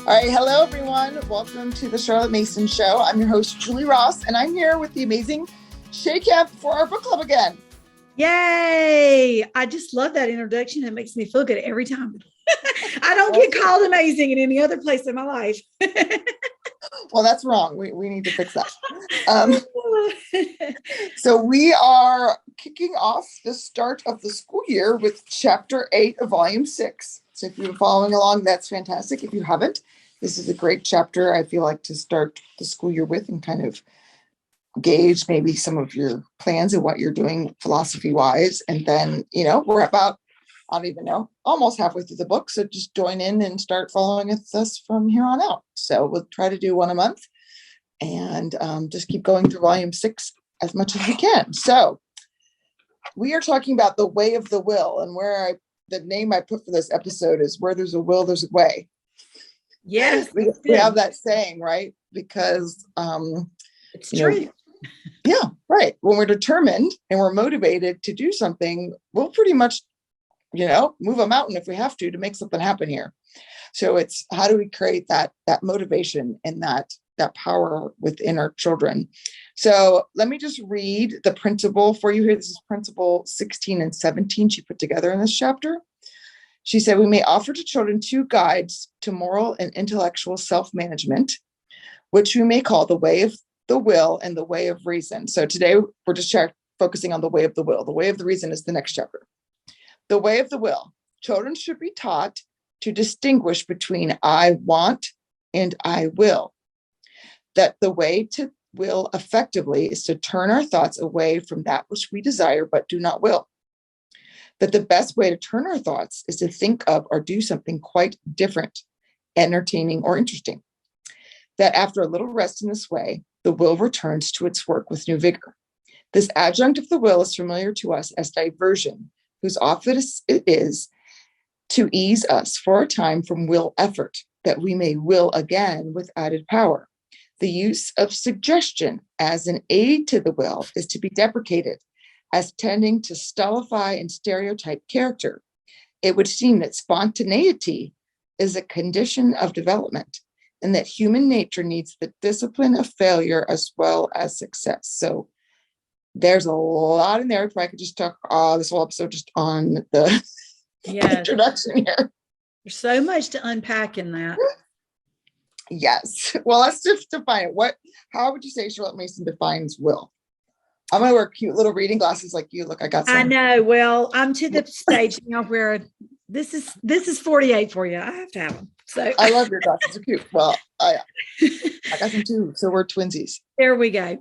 All right. Hello, everyone. Welcome to the Charlotte Mason Show. I'm your host, Julie Ross, and I'm here with the amazing Shay Kemp for our book club again. Yay. I just love that introduction. It makes me feel good every time. I don't get called amazing in any other place in my life. Well, that's wrong. We need to fix that. So we are kicking off the start of the school year with Chapter 8 of Volume 6. So if you're following along, that's fantastic. If you haven't, this is a great chapter, I feel like, to start the school year with and kind of gauge maybe some of your plans and what you're doing philosophy-wise. And then, we're about, I don't even know, almost halfway through the book. So just join in and start following with us from here on out. So we'll try to do one a month and just keep going through Volume 6 as much as we can. So we are talking about the way of the will, and the name I put for this episode is where there's a will, there's a way. Yes. We have that saying, right? Because it's true. Yeah, right. When we're determined and we're motivated to do something, we'll pretty much, move a mountain if we have to make something happen here. So it's how do we create that motivation and that power within our children. So let me just read the principle for you here. This is principle 16 and 17 she put together in this chapter. She said, we may offer to children two guides to moral and intellectual self-management, which we may call the way of the will and the way of reason. So today we're just focusing on the way of the will. The way of the reason is the next chapter. The way of the will. Children should be taught to distinguish between I want and I will. That the way to will effectively is to turn our thoughts away from that which we desire but do not will. That the best way to turn our thoughts is to think of or do something quite different, entertaining or interesting. That after a little rest in this way, the will returns to its work with new vigor. This adjunct of the will is familiar to us as diversion, whose office it is to ease us for a time from will effort, that we may will again with added power. The use of suggestion as an aid to the will is to be deprecated as tending to stultify and stereotype character. It would seem that spontaneity is a condition of development and that human nature needs the discipline of failure as well as success. So there's a lot in there. If I could just talk this whole episode just on the introduction here. There's so much to unpack in that. Yes. Well, let's just define it. How would you say Charlotte Mason defines will? I'm going to wear cute little reading glasses like you. Look, I got some. I know. Well, I'm to the stage now where this is 48 for you. I have to have them. So I love your glasses. They're cute. Well, I got them too. So we're twinsies. There we go.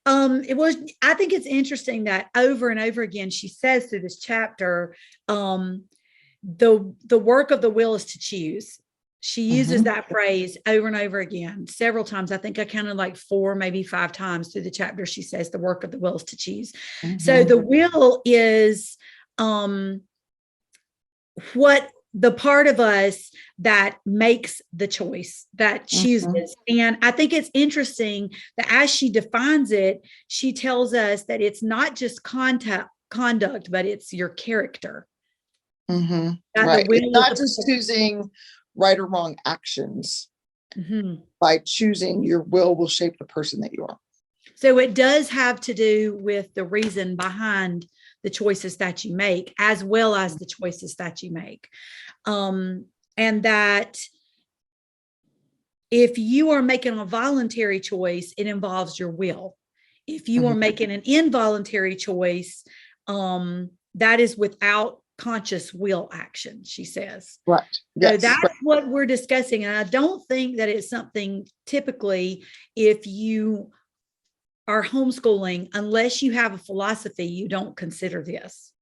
I think it's interesting that over and over again, she says through this chapter, the work of the will is to choose. She uses that phrase over and over again, several times. I think I counted like 4, maybe 5 times through the chapter. She says the work of the will is to choose. So the will is what the part of us that makes the choice, that chooses. And I think it's interesting that as she defines it, she tells us that it's not just conduct, but it's your character. Right. It's not just choosing right or wrong actions. By choosing, your will shape the person that you are. So it does have to do with the reason behind the choices that you make, as well as the choices that you make. And that if you are making a voluntary choice, it involves your will. If you are making an involuntary choice, that is without conscious will action, she says. Right. Yes. So that's what we're discussing. And I don't think that it's something typically, if you are homeschooling, unless you have a philosophy, you don't consider this.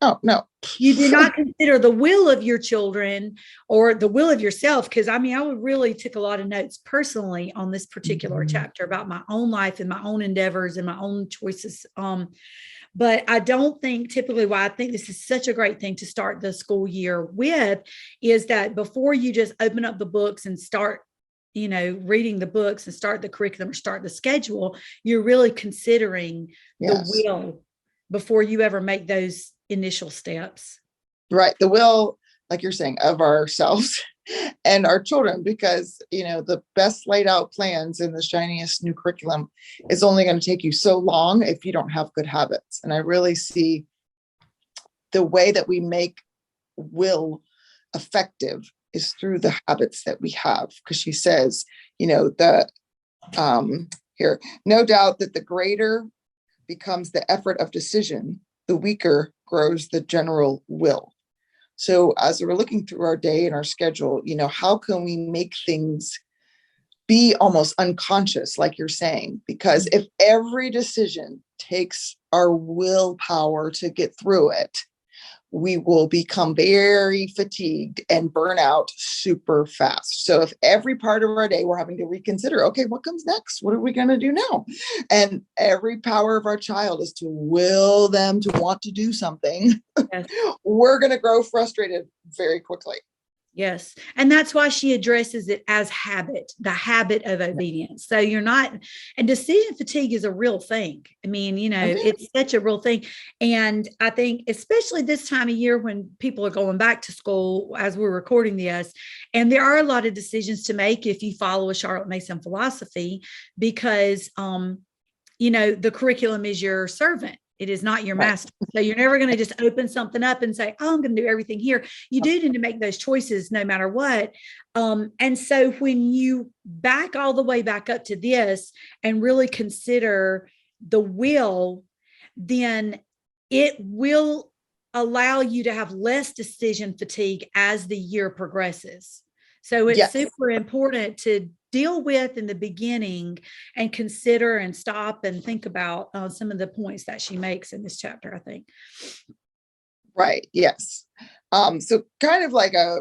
Oh, no. You do not consider the will of your children or the will of yourself. Because I really took a lot of notes personally on this particular chapter about my own life and my own endeavors and my own choices. But I don't think typically why I think this is such a great thing to start the school year with is that before you just open up the books and start, reading the books and start the curriculum or start the schedule, you're really considering the will before you ever make those initial steps. Right. The will, like you're saying, of ourselves and our children, because, the best laid out plans in the shiniest new curriculum is only going to take you so long if you don't have good habits. And I really see the way that we make will effective is through the habits that we have. Because she says, here, no doubt that the greater becomes the effort of decision, the weaker grows the general will. So as we're looking through our day and our schedule, how can we make things be almost unconscious, like you're saying? Because if every decision takes our willpower to get through it, we will become very fatigued and burn out super fast. So if every part of our day we're having to reconsider, okay, what comes next? What are we going to do now? And every power of our child is to will them to want to do something. Yes. We're going to grow frustrated very quickly. Yes. And that's why she addresses it as habit, the habit of obedience. So and decision fatigue is a real thing. I mean, it's such a real thing. And I think, especially this time of year when people are going back to school as we're recording this, and there are a lot of decisions to make if you follow a Charlotte Mason philosophy, because, the curriculum is your servant. It is not your master. So you're never going to just open something up and say, oh, I'm going to do everything here. You do need to make those choices no matter what. And so when you back all the way back up to this and really consider the will, then it will allow you to have less decision fatigue as the year progresses. So it's super important to deal with in the beginning and consider and stop and think about some of the points that she makes in this chapter, I think. Right. Yes. So kind of like a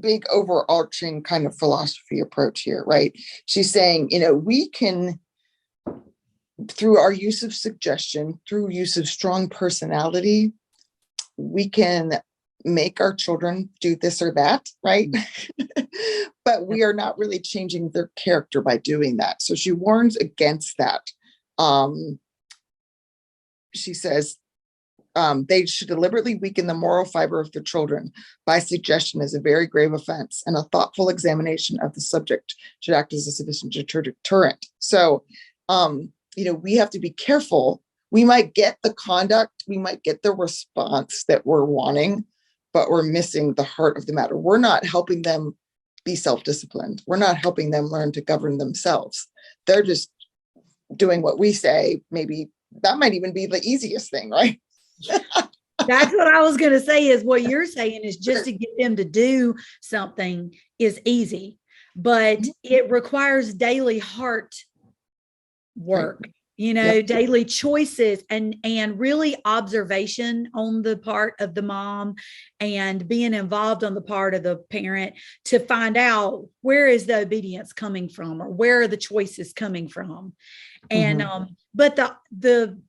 big overarching kind of philosophy approach here, right? She's saying, we can, through our use of suggestion, through use of strong personality, we can make our children do this or that, right? But we are not really changing their character by doing that. So she warns against that. She says they should deliberately weaken the moral fiber of their children by suggestion is a very grave offense, and a thoughtful examination of the subject should act as a sufficient deterrent. So, we have to be careful. We might get the conduct, we might get the response that we're wanting, but we're missing the heart of the matter. We're not helping them be self-disciplined. We're not helping them learn to govern themselves. They're just doing what we say. Maybe that might even be the easiest thing, right? That's what I was going to say, is what you're saying is just to get them to do something is easy, but it requires daily heart work. Right. Daily choices and really observation on the part of the mom and being involved on the part of the parent to find out where is the obedience coming from or where are the choices coming from. And, but the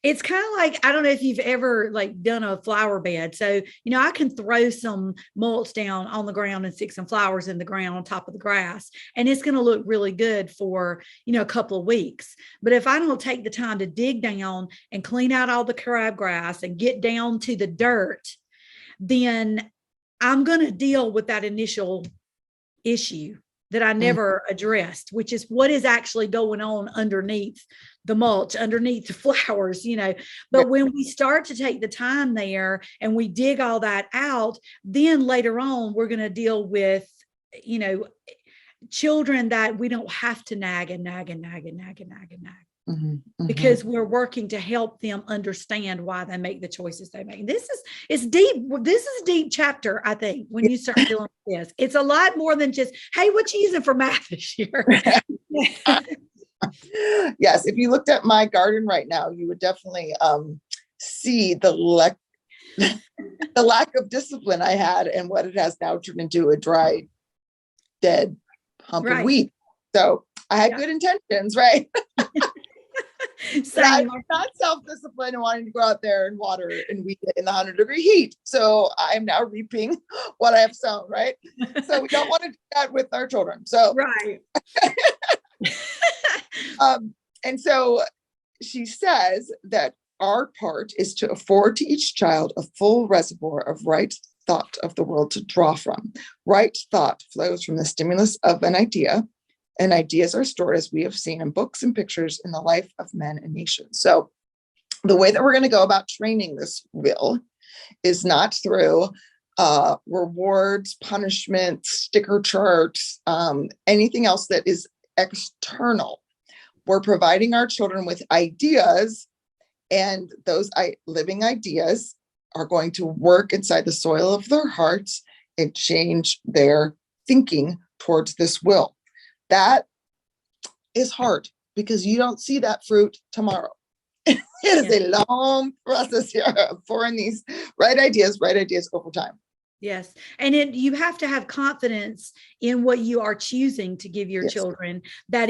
it's kind of like, I don't know if you've ever done a flower bed. So, I can throw some mulch down on the ground and stick some flowers in the ground on top of the grass, and it's going to look really good for, a couple of weeks. But if I don't take the time to dig down and clean out all the crabgrass and get down to the dirt, then I'm going to deal with that initial issue that I never addressed, which is what is actually going on underneath the mulch, underneath the flowers, But when we start to take the time there and we dig all that out, then later on, we're going to deal with, children that we don't have to nag and nag and nag and nag and nag and nag. Because we're working to help them understand why they make the choices they make. It's deep. This is a deep chapter, I think, when you start dealing with this. It's a lot more than just, hey, what you using for math this year? Yes, if you looked at my garden right now, you would definitely see the lack of discipline I had and what it has now turned into a dry, dead hump of wheat. So I had good intentions, right? I'm not self-disciplined and wanting to go out there and water and weed it in the 100-degree heat. So I'm now reaping what I have sown, right? So we don't want to do that with our children. So right. And so she says that our part is to afford to each child a full reservoir of right thought of the world to draw from. Right thought flows from the stimulus of an idea, and ideas are stored, as we have seen, in books and pictures in the life of men and nations. So the way that we're going to go about training this will is not through rewards, punishments, sticker charts, anything else that is external. We're providing our children with ideas, and those living ideas are going to work inside the soil of their hearts and change their thinking towards this will. That is hard because you don't see that fruit tomorrow. It is a long process here of pouring these right ideas over time. Yes. And you have to have confidence in what you are choosing to give your children, that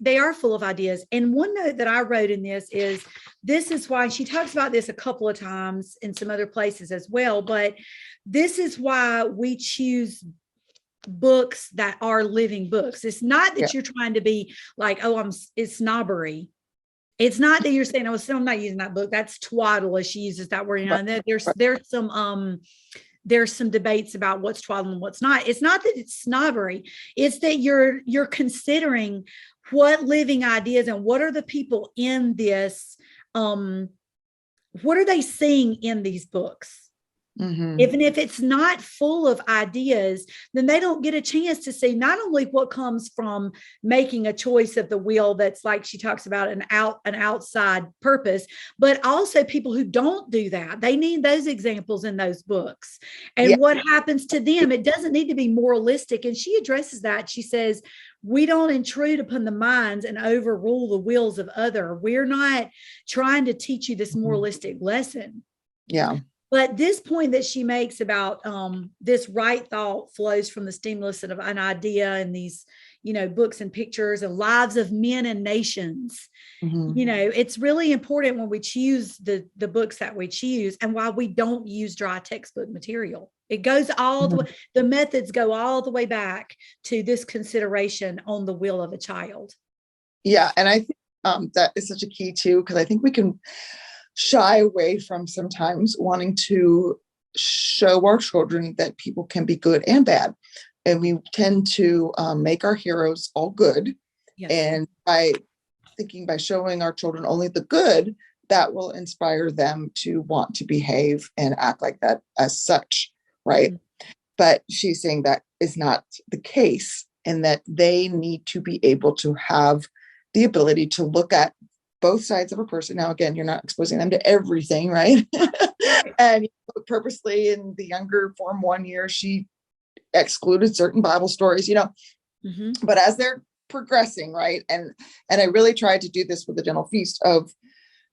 they are full of ideas. And one note that I wrote in this is why she talks about this a couple of times in some other places as well, but this is why we choose books that are living books. It's not that you're trying to be like, it's snobbery. It's not that you're saying, I'm not using that book. That's twaddle, as she uses that word. And there's some debates about what's twaddle and what's not. It's not that it's snobbery. It's that you're considering what living ideas and what are the people in this, what are they seeing in these books? Mm-hmm. Even if it's not full of ideas, then they don't get a chance to see not only what comes from making a choice of the will that's, like she talks about, an outside purpose, but also people who don't do that. They need those examples in those books. And what happens to them, it doesn't need to be moralistic. And she addresses that. She says, we don't intrude upon the minds and overrule the wills of others. We're not trying to teach you this moralistic lesson. Yeah. But this point that she makes about this right thought flows from the stimulus of an idea and these, books and pictures and lives of men and nations. Mm-hmm. It's really important when we choose the books that we choose, and why we don't use dry textbook material. It goes all the way, the methods go all the way back to this consideration on the will of a child. Yeah. And I think that is such a key too, because I think we can shy away from sometimes wanting to show our children that people can be good and bad. And we tend to make our heroes all good. Yes. And by showing our children only the good, that will inspire them to want to behave and act like that as such, right? Mm-hmm. But she's saying that is not the case, and that they need to be able to have the ability to look at both sides of a person. Now, again, you're not exposing them to everything, right? And purposely in the younger form 1 year, she excluded certain Bible stories, mm-hmm. But as they're progressing, right? And I really tried to do this with the gentle feast of,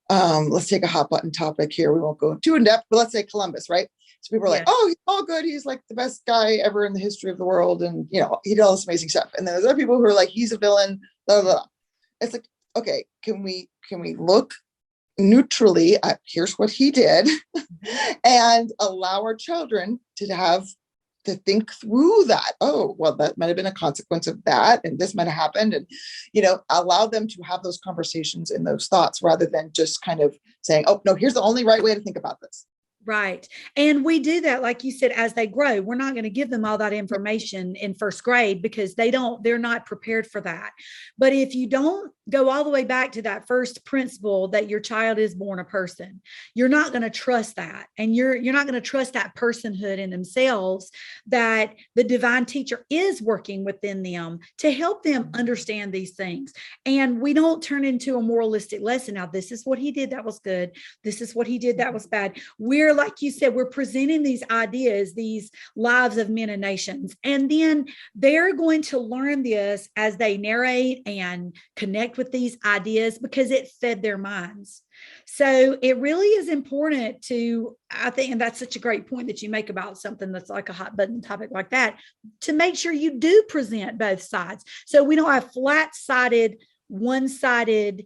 let's take a hot button topic here. We won't go too in depth, but let's say Columbus, right? So people are like, oh, he's all good. He's like the best guy ever in the history of the world. And, he did all this amazing stuff. And then there's other people who are like, he's a villain, blah, blah, blah. It's like, okay, can we look neutrally at here's what he did and allow our children to think through that. Oh, well, that might have been a consequence of that, and this might have happened. And, allow them to have those conversations and those thoughts rather than just kind of saying, oh, no, here's the only right way to think about this. Right. And we do that, like you said, as they grow. We're not going to give them all that information in first grade because they're not prepared for that. But if you don't go all the way back to that first principle that your child is born a person, you're not going to trust that. And you're not going to trust that personhood in themselves, that the divine teacher is working within them to help them understand these things. And we don't turn into a moralistic lesson. Now, this is what he did that was good. This is what he did that was bad. We're, like you said, we're presenting these ideas, these lives of men and nations, and then they're going to learn this as they narrate and connect with these ideas because it fed their minds. So it really is important to, I think, and that's such a great point that you make about something that's like a hot button topic like that, to make sure you do present both sides. So we don't have flat-sided, one-sided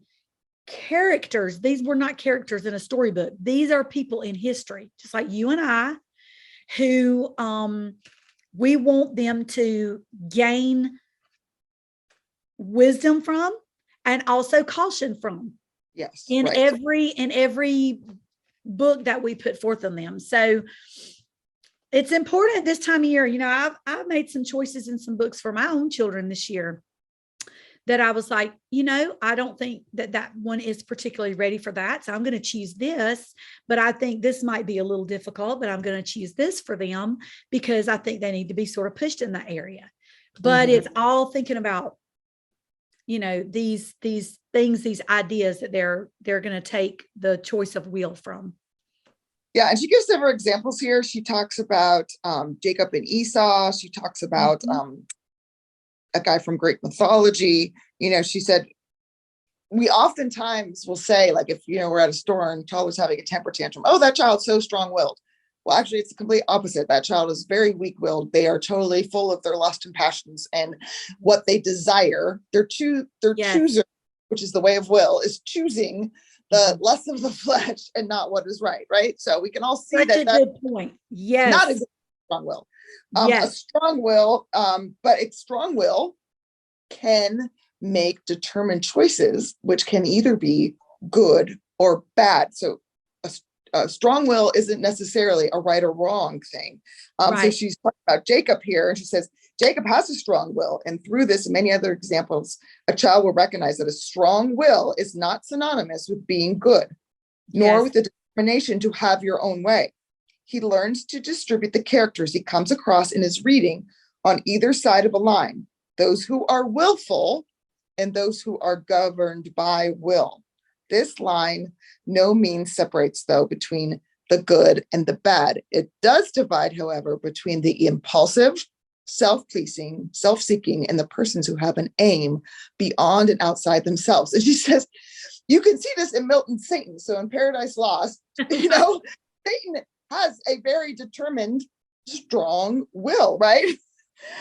characters. These were not characters in a storybook. These are people in history, just like you and I, who we want them to gain wisdom from and also caution from. Yes. In every book that we put forth on them. So It's important this time of year. I've made some choices in some books for my own children this year that I was like, I don't think that one is particularly ready for that. So I'm going to choose this, but I think this might be a little difficult, but I'm going to choose this for them because I think they need to be sort of pushed in that area. But it's all thinking about, these things, these ideas that they're going to take the choice of will from. Yeah, and she gives several examples here. She talks about Jacob and Esau. She talks about a guy from Greek mythology. She said, we oftentimes will say, like, if, we're at a store and a child was having a temper tantrum, oh, that child's so strong-willed. Well, actually, it's the complete opposite. That child is very weak-willed. They are totally full of their lust and passions and what they desire. Their chooser, which is the way of will, is choosing the lust of the flesh and not what is right? So we can all see Such a good point. Yes. Not a good strong will. A strong will, but a strong will can make determined choices, which can either be good or bad. So a strong will isn't necessarily a right or wrong thing. So she's talking about Jacob here, and she says, Jacob has a strong will. And through this and many other examples, a child will recognize that a strong will is not synonymous with being good, nor with the determination to have your own way. He learns to distribute the characters he comes across in his reading on either side of a line, those who are willful and those who are governed by will. This line no means separates, though, between the good and the bad. It does divide, however, between the impulsive, self-pleasing, self-seeking, and the persons who have an aim beyond and outside themselves. And she says, you can see this in Milton's Satan. So in Paradise Lost, Satan has a very determined, strong will, right?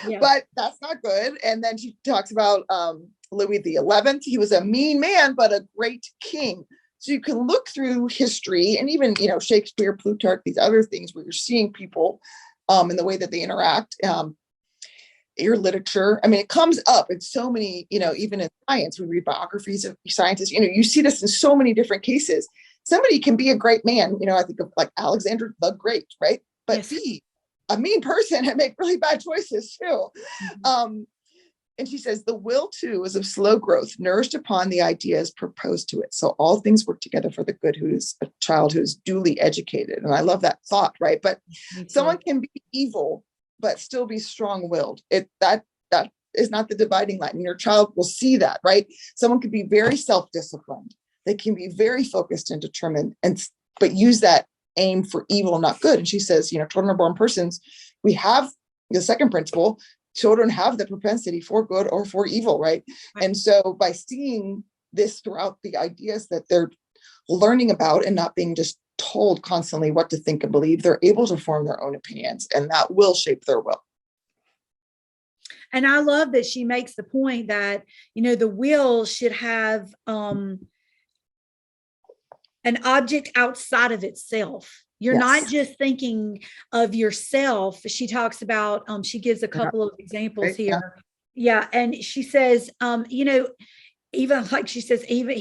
Yeah. But that's not good. And then she talks about Louis XI. He was a mean man, but a great king. So you can look through history and even, Shakespeare, Plutarch, these other things where you're seeing people in the way that they interact. Your literature, it comes up in so many, even in science, we read biographies of scientists, you see this in so many different cases. Somebody can be a great man, I think of like Alexander the Great, right? But be a mean person and make really bad choices too. And she says, the will too is of slow growth, nourished upon the ideas proposed to it. So all things work together for the good, who is a child who is duly educated. And I love that thought, right? But someone can be evil, but still be strong-willed. That is not the dividing line. And your child will see that, right? Someone could be very self-disciplined. They can be very focused and determined, but use that aim for evil, not good. And she says, children are born persons. We have the second principle. Children have the propensity for good or for evil, right? And so by seeing this throughout the ideas that they're learning about and not being just told constantly what to think and believe, they're able to form their own opinions, and that will shape their will. And I love that she makes the point that, the will should have an object outside of itself. You're not just thinking of yourself. She talks about, she gives a couple of examples here. Yeah. And she says, even like she says, even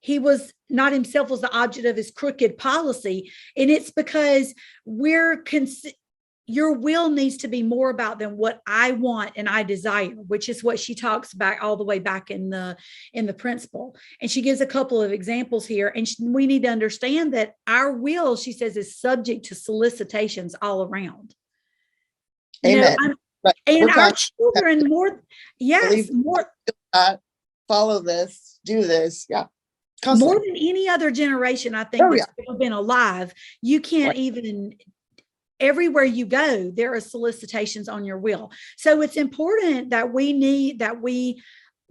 he was not himself was the object of his crooked policy. And it's because your will needs to be more about than what I want and I desire, which is what she talks about all the way back in the principle. And she gives a couple of examples here. And we need to understand that our will, she says, is subject to solicitations all around. Amen. And our children more, follow this, do this. Yeah. Constantly. More than any other generation, I think, that's ever been alive. You can't even, everywhere you go, there are solicitations on your will. So it's important that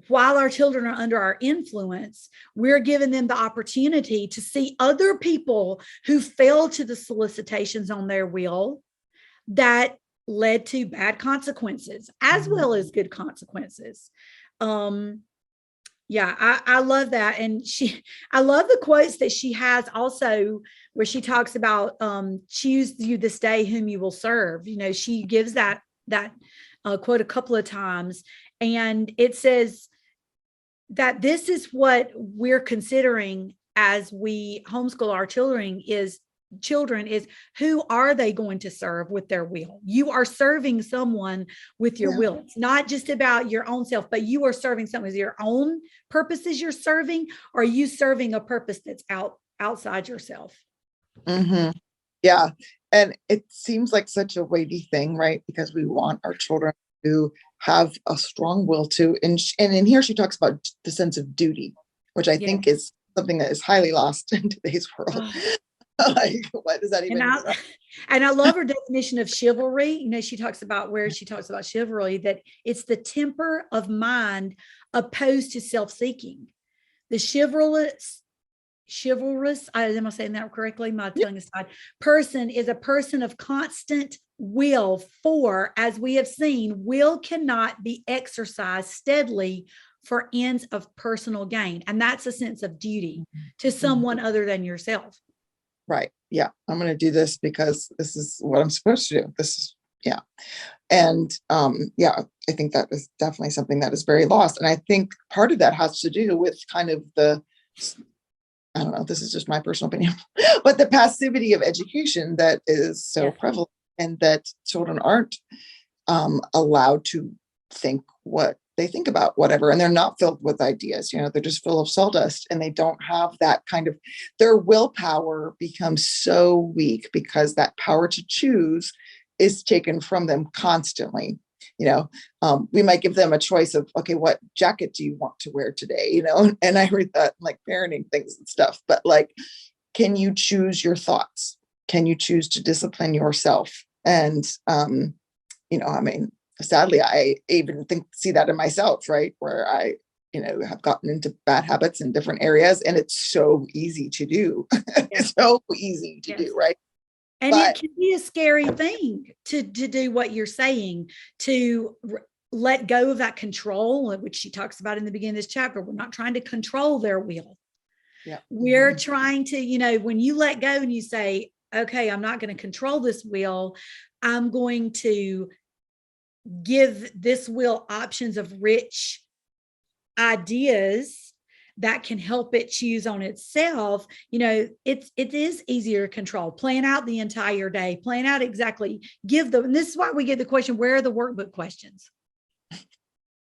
while our children are under our influence, we're giving them the opportunity to see other people who fell to the solicitations on their will that led to bad consequences as well as good consequences. I love that. And I love the quotes that she has also, where she talks about, choose you this day whom you will serve. She gives that quote a couple of times, and it says that this is what we're considering as we homeschool our children, is children is, who are they going to serve with their will? You are serving someone with your will. It's not just about your own self, but you are serving someone with your own purposes you're serving, or are you serving a purpose that's outside yourself? Mm-hmm. Yeah. And it seems like such a weighty thing, right? Because we want our children to have a strong will to, and in here she talks about the sense of duty, which I think is something that is highly lost in today's world. Like, what does that even mean? And I love her definition of chivalry. You know, she talks about chivalry, that it's the temper of mind opposed to self-seeking. The chivalrous, am I saying that correctly? My tongue is tied. Person is a person of constant will, for, as we have seen, will cannot be exercised steadily for ends of personal gain. And that's a sense of duty to someone other than yourself. Right. Yeah. I'm going to do this because this is what I'm supposed to do. This is, yeah. And yeah, I think that is definitely something that is very lost. And I think part of that has to do with kind of I don't know, this is just my personal opinion, but the passivity of education that is so prevalent, and that children aren't allowed to think what they think about whatever, and they're not filled with ideas, you know, they're just full of sawdust, and they don't have that kind of, their willpower becomes so weak because that power to choose is taken from them constantly. You know, we might give them a choice of, okay, what jacket do you want to wear today? You know, and I read that like parenting things and stuff, but like, can you choose your thoughts? Can you choose to discipline yourself? And, you know, I mean, sadly, I even see that in myself, right? Where I, you know, have gotten into bad habits in different areas, and it's so easy to do. It's so easy to do, right? And it can be a scary thing to do what you're saying, to let go of that control, which she talks about in the beginning of this chapter. We're not trying to control their will. Yeah. We're trying to, you know, when you let go and you say, okay, I'm not going to control this will, I'm going to give this will options of rich ideas that can help it choose on itself. You know, it is easier to control. Plan out the entire day, plan out exactly, and this is why we get the question, where are the workbook questions?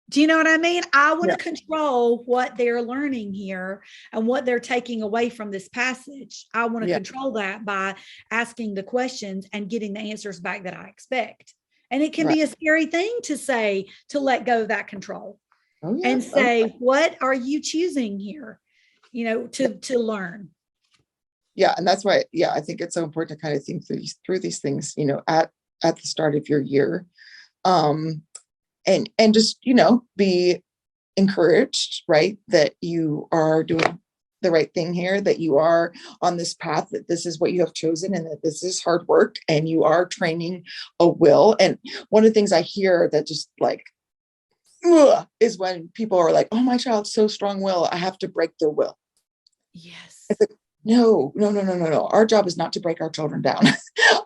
Do you know what I mean? I want to control what they're learning here and what they're taking away from this passage. I want to control that by asking the questions and getting the answers back that I expect. And it can be a scary thing to say, to let go of that control. And say, what are you choosing here, you know, to learn? Yeah. And that's why, I think it's so important to kind of think through these things, you know, at the start of your year, and just, you know, be encouraged, right? That you are doing the right thing here, that you are on this path, that this is what you have chosen, and that this is hard work, and you are training a will. And one of the things I hear that just like, is when people are like, oh, my child's so strong-willed, I have to break their will. Yes. It's like, no. Our job is not to break our children down.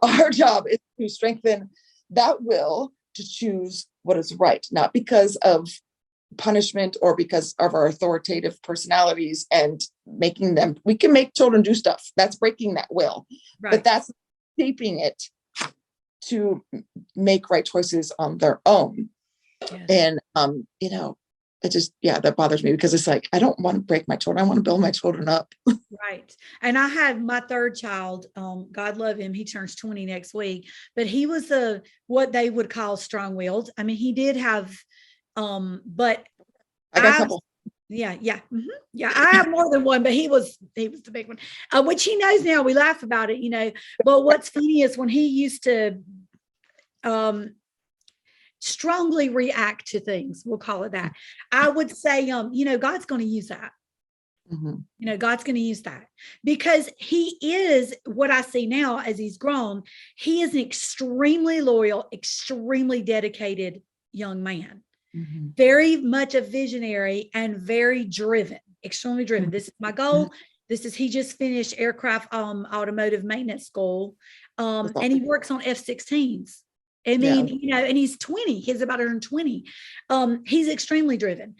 Our job is to strengthen that will to choose what is right, not because of punishment or because of our authoritative personalities and making them, we can make children do stuff. That's breaking that will, but that's shaping it to make right choices on their own. And, you know, it just, that bothers me, because it's like, I don't want to break my children. I want to build my children up. Right. And I had my third child, God love him. He turns 20 next week, but he was what they would call strong-willed. I mean, he did have, but I got a couple. Yeah. I have more than one, but he was the big one, which he knows now. We laugh about it, you know, but what's funny is when he used to, strongly react to things, we'll call it that, I would say, you know, God's going to use that. You know, God's going to use that, because he is, what I see now as he's grown, he is an extremely loyal, extremely dedicated young man, very much a visionary and very driven, extremely driven. This is my goal. He just finished aircraft automotive maintenance school, and he works on F-16s. I mean, you know, and he's 20, he's about to turn 20. He's extremely driven.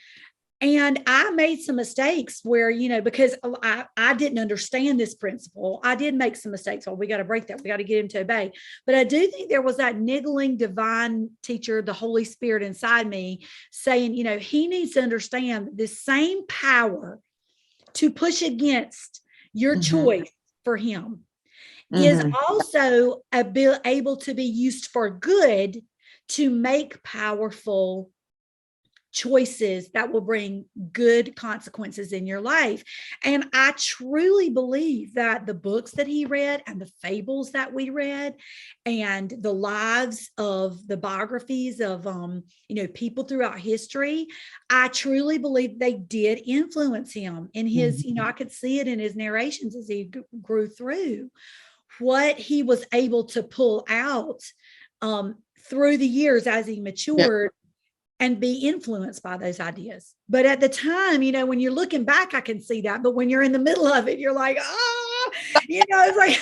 And I made some mistakes where, because I didn't understand this principle. I did make some mistakes. Oh, we got to break that. We got to get him to obey. But I do think there was that niggling divine teacher, the Holy Spirit inside me saying, he needs to understand this same power to push against your choice for him is also able to be used for good to make powerful choices that will bring good consequences in your life. And I truly believe that the books that he read and the fables that we read and the lives of the biographies of people throughout history, I truly believe they did influence him in his, I could see it in his narrations as he grew through what he was able to pull out through the years as he matured. And be influenced by those ideas. But at the time, when you're looking back, I can see that. But when you're in the middle of it, you're like, it's like,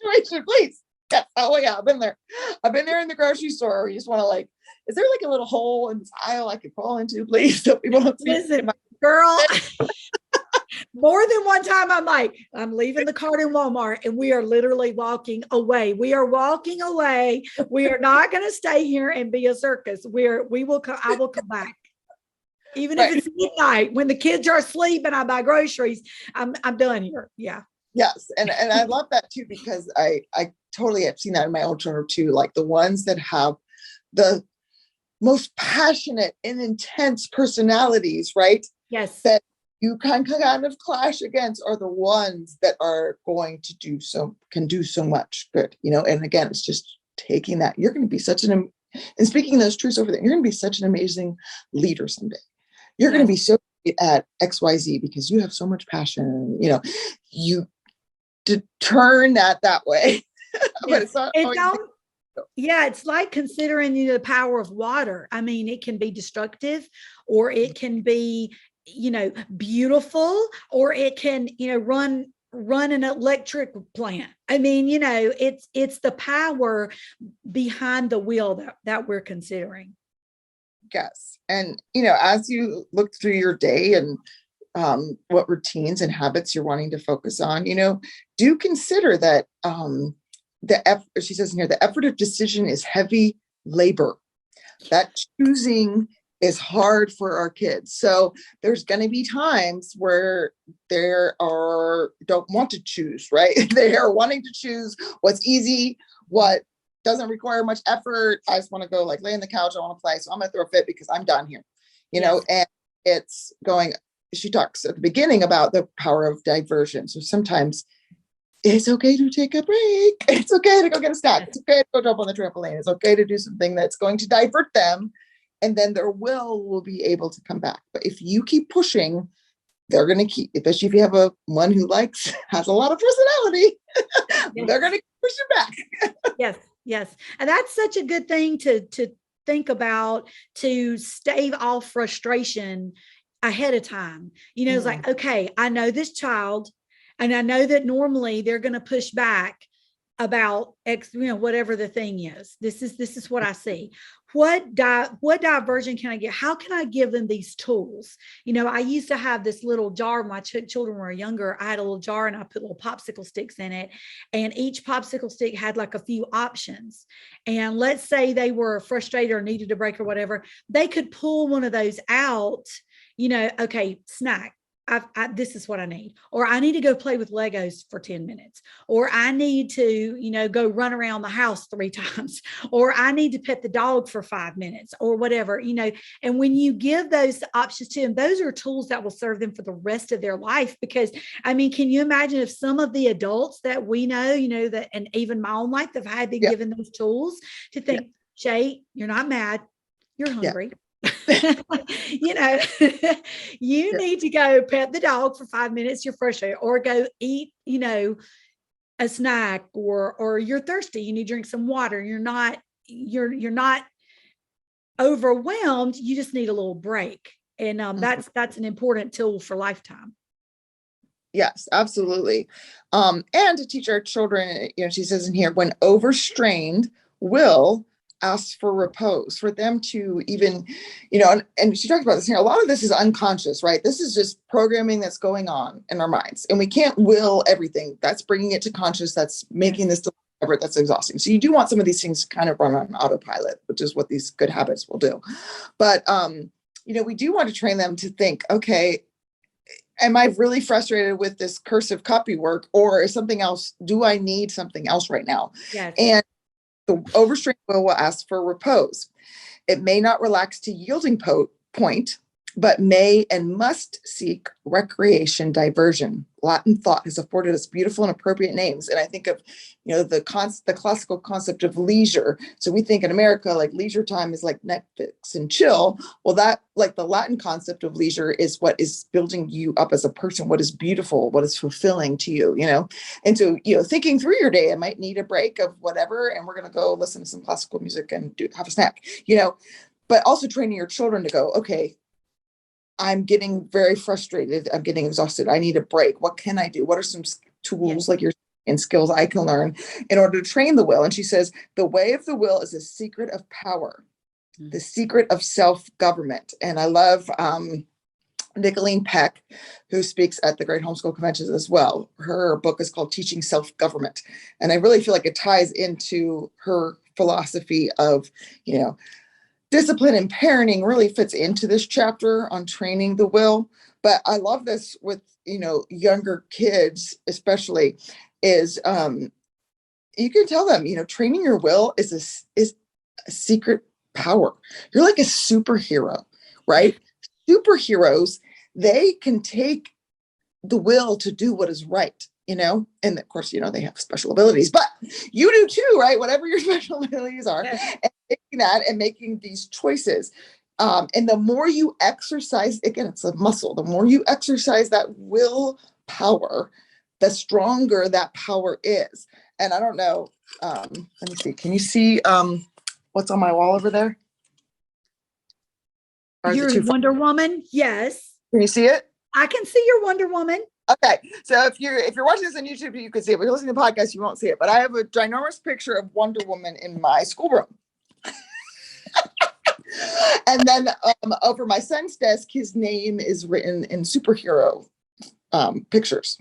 situation, please. Yeah. Oh yeah, I've been there. I've been there in the grocery store where you just want to is there a little hole in this aisle I could crawl into, please, so people don't see listen, girl. More than one time, I'm leaving the cart in Walmart and we are literally walking away. We are walking away. We are not going to stay here and be a circus. I will come back. Even if it's midnight when the kids are asleep and I buy groceries, I'm done here. Yeah. Yes. And I love that too, because I totally have seen that in my own children too. Like the ones that have the most passionate and intense personalities, right? Yes. That you can kind of clash against are the ones that are going to can do so much good, and again, it's just taking that. You're going to be and speaking those truths over there, you're going to be such an amazing leader someday. You're going to be so great at XYZ because you have so much passion, you to turn that way. But it's not it's like considering the power of water. I mean, it can be destructive or it can be beautiful, or it can, run an electric plant. I mean, it's the power behind the wheel that we're considering. Yes. And, as you look through your day and what routines and habits you're wanting to focus on, do consider that she says in here, the effort of decision is heavy labor. That choosing is hard for our kids. So there's going to be times where don't want to choose, right? They are wanting to choose what's easy, what doesn't require much effort. I just want to go lay on the couch. I want to play. So I'm going to throw a fit because I'm done here, and it's going, she talks at the beginning about the power of diversion. So sometimes it's okay to take a break. It's okay to go get a snack. It's okay to go jump on the trampoline. It's okay to do something that's going to divert them. And then their will be able to come back. But if you keep pushing, they're going to keep, especially if you have one who has a lot of personality, they're going to keep pushing back. Yes. And that's such a good thing to think about, to stave off frustration ahead of time. It's like, okay, I know this child, and I know that normally they're going to push back about X, whatever the thing is. This is what I see. What diversion can I get? How can I give them these tools? I used to have this little jar when my children were younger. I had a little jar and I put little popsicle sticks in it. And each popsicle stick had a few options. And let's say they were frustrated or needed a break or whatever, they could pull one of those out, okay, snack. This is what I need, or I need to go play with Legos for 10 minutes, or I need to, go run around the house 3 times, or I need to pet the dog for 5 minutes or whatever, and when you give those options to them, those are tools that will serve them for the rest of their life. Because can you imagine if some of the adults that we know, that, and even my own life, that I had been given those tools to think, Shay, you're not mad, you're hungry. You need to go pet the dog for 5 minutes, you're frustrated, or go eat, a snack, or you're thirsty, you need to drink some water, you're not overwhelmed, you just need a little break. And that's an important tool for lifetime. Yes, absolutely. And to teach our children, she says in here, when overstrained, will ask for repose, for them to even, and she talked about this here, a lot of this is unconscious, right? This is just programming that's going on in our minds, and we can't will everything. That's bringing it to conscious. That's making this deliberate. That's exhausting. So you do want some of these things to kind of run on autopilot, which is what these good habits will do. But, we do want to train them to think, okay, am I really frustrated with this cursive copy work, or is something else? Do I need something else right now? Yes. And the overstrained will ask for repose. It may not relax to yielding point, but may and must seek recreation, diversion. Latin thought has afforded us beautiful and appropriate names. And I think of, the classical concept of leisure. So we think in America, like leisure time is like Netflix and chill. Well, that, like the Latin concept of leisure, is what is building you up as a person, what is beautiful, what is fulfilling to you, And so, thinking through your day, I might need a break of whatever, and we're going to go listen to some classical music and have a snack, but also training your children to go, okay, I'm getting very frustrated. I'm getting exhausted. I need a break. What can I do? What are some tools like your and skills I can learn in order to train the will? And she says, the way of the will is a secret of power, the secret of self-government. And I love Nicolene Peck, who speaks at the Great Homeschool Conventions as well. Her book is called Teaching Self-Government. And I really feel like it ties into her philosophy of, discipline and parenting, really fits into this chapter on training the will. But I love this with, younger kids, especially, is you can tell them, training your will is a secret power. You're like a superhero, right? Superheroes, they can take the will to do what is right, and of course, they have special abilities, but you do too, right? Whatever your special abilities are, and making that and making these choices. And the more you exercise, again, it's a muscle. The more you exercise that willpower, the stronger that power is. And I don't know, let me see. Can you see what's on my wall over there? Your Wonder Woman? Yes. Can you see it? I can see your Wonder Woman. Okay, so if you're watching this on YouTube, you can see it. But if you're listening to the podcast, you won't see it. But I have a ginormous picture of Wonder Woman in my schoolroom. And then over my son's desk, his name is written in superhero pictures.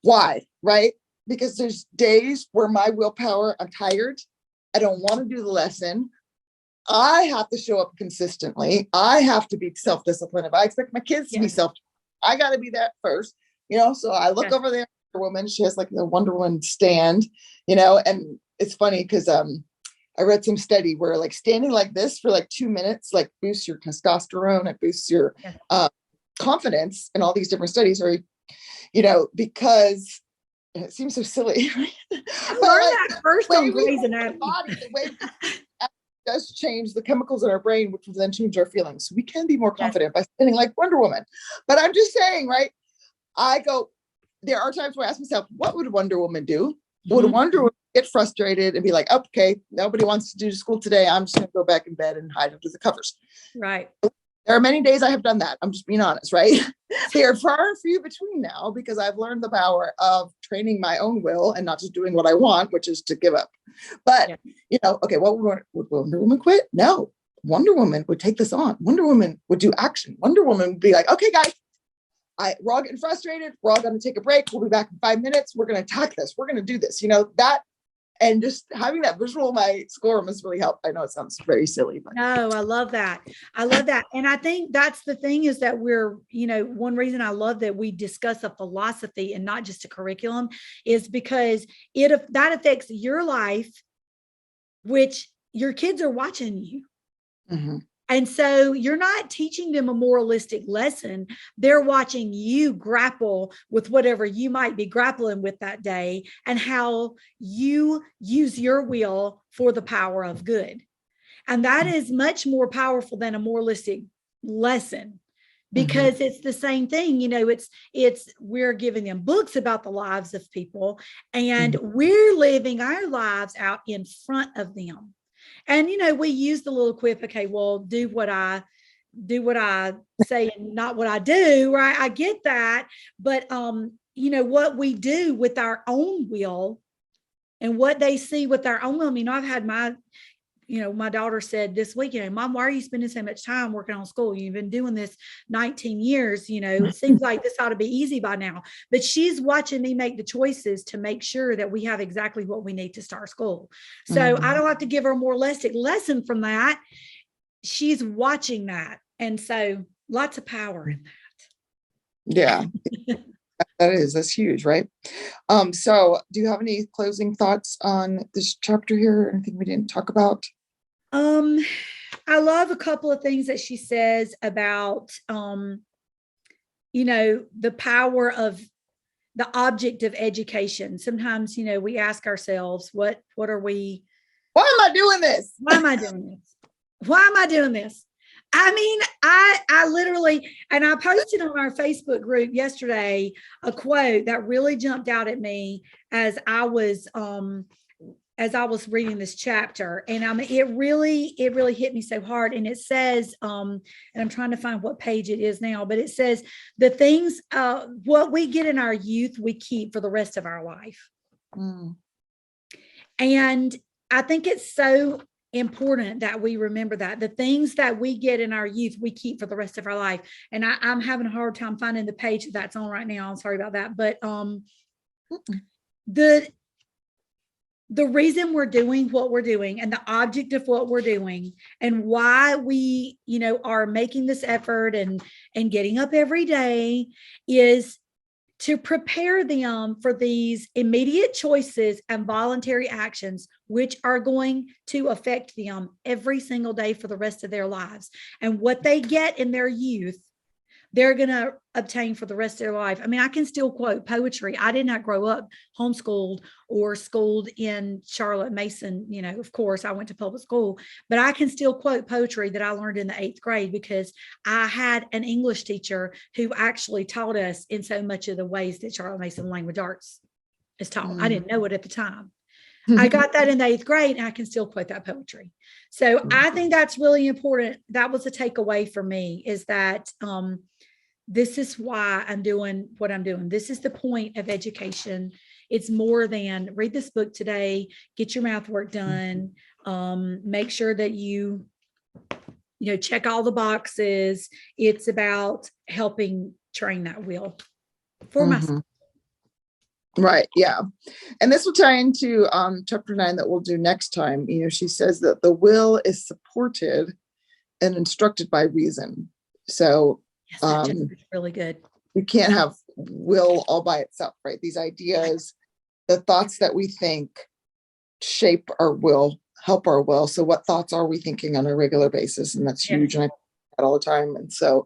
Why? Right? Because there's days where my willpower, I'm tired. I don't want to do the lesson. I have to show up consistently. I have to be self-disciplined. If I expect my kids to be I got to be that first, so I look over there, Wonder Woman, she has like the Wonder Woman stand, and it's funny because I read some study where like standing like this for like 2 minutes, like boosts your testosterone, it boosts your confidence, and all these different studies are, because it seems so silly. But that first on Grey's Anatomy. The way does change the chemicals in our brain, which will then change our feelings. We can be more confident by standing like Wonder Woman. But I'm just saying, right? There are times where I ask myself, what would Wonder Woman do? Would Wonder Woman get frustrated and be like, okay, nobody wants to do school today. I'm just going to go back in bed and hide under the covers. Right. There are many days I have done that. I'm just being honest, right? They are far and few between now because I've learned the power of training my own will and not just doing what I want, which is to give up. But, okay, would Wonder Woman quit? No. Wonder Woman would take this on. Wonder Woman would do action. Wonder Woman would be like, okay, guys, we're all getting frustrated. We're all going to take a break. We'll be back in 5 minutes. We're going to attack this. We're going to do this. That. And just having that visual in my schoolroom has really helped. I know it sounds very silly, but no, I love that. I love that. And I think that's the thing is that we're, one reason I love that we discuss a philosophy and not just a curriculum is because that affects your life, which your kids are watching you. Mm-hmm. And so you're not teaching them a moralistic lesson. They're watching you grapple with whatever you might be grappling with that day and how you use your will for the power of good. And that is much more powerful than a moralistic lesson because it's the same thing. We're giving them books about the lives of people and we're living our lives out in front of them. And, we use the little quip, okay, well, do what I say and not what I do, right? I get that. But, what we do with our own will and what they see with our own will. I've had my my daughter said this week, Mom, why are you spending so much time working on school? You've been doing this 19 years, it seems like this ought to be easy by now. But she's watching me make the choices to make sure that we have exactly what we need to start school. So I don't have to give her a moralistic lesson from that. She's watching that. And so lots of power in that. Yeah. That's huge, right? So do you have any closing thoughts on this chapter here? Anything we didn't talk about? I love a couple of things that she says about, the power of the object of education. Sometimes, we ask ourselves, what are we? Why am I doing this? Why am I doing this? Why am I doing this? I mean, I literally, and I posted on our Facebook group yesterday a quote that really jumped out at me as I was reading this chapter, and I mean, it really hit me so hard. And it says, and I'm trying to find what page it is now, but it says, the things, what we get in our youth, we keep for the rest of our life. And I think it's so important that we remember that the things that we get in our youth, we keep for the rest of our life. And I'm having a hard time finding the page that's on right now. I'm sorry about that. But the reason we're doing what we're doing and the object of what we're doing and why we, are making this effort and getting up every day is to prepare them for these immediate choices and voluntary actions, which are going to affect them every single day for the rest of their lives. And what they get in their youth, they're going to obtain for the rest of their life. I mean, I can still quote poetry. I did not grow up homeschooled or schooled in Charlotte Mason. Of course, I went to public school, but I can still quote poetry that I learned in the 8th grade because I had an English teacher who actually taught us in so much of the ways that Charlotte Mason Language Arts is taught. I didn't know it at the time. I got that in the 8th grade and I can still quote that poetry. So I think that's really important. That was a takeaway for me, is that this is why I'm doing what I'm doing. This is the point of education. It's more than read this book today, get your math work done, make sure that you check all the boxes. It's about helping train that will for myself. Right. Yeah. And this will tie into chapter 9 that we'll do next time. She says that the will is supported and instructed by reason. So yes, that chapter is really good. You can't have will all by itself, right? These ideas, the thoughts that we think shape our will, help our will. So what thoughts are we thinking on a regular basis? And that's huge. And I think that all the time. And so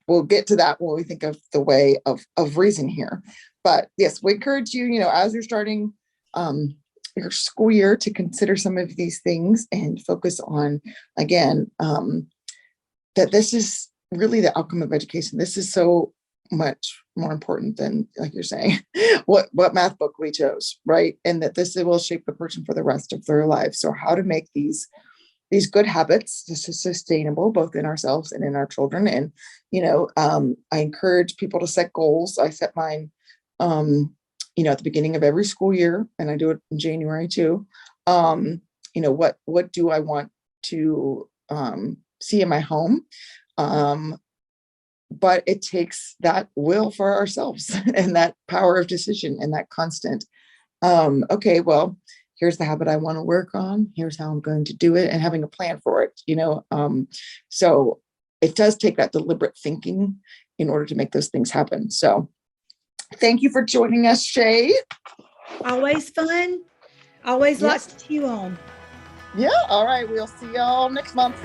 we'll get to that when we think of the way of reason here. But yes, we encourage you, as you're starting your school year, to consider some of these things and focus on, again, that this is really the outcome of education. This is so much more important than, like you're saying, what math book we chose, right? And that this will shape the person for the rest of their lives. So how to make these good habits sustainable, both in ourselves and in our children. And, I encourage people to set goals. I set mine, at the beginning of every school year, and I do it in January too. What do I want to see in my home? But it takes that will for ourselves and that power of decision and that constant, okay, well, here's the habit I want to work on. Here's how I'm going to do it, and having a plan for it, so it does take that deliberate thinking in order to make those things happen. So thank you for joining us, Shay. Always fun. Always lots to chew on. Yeah. All right. We'll see y'all next month.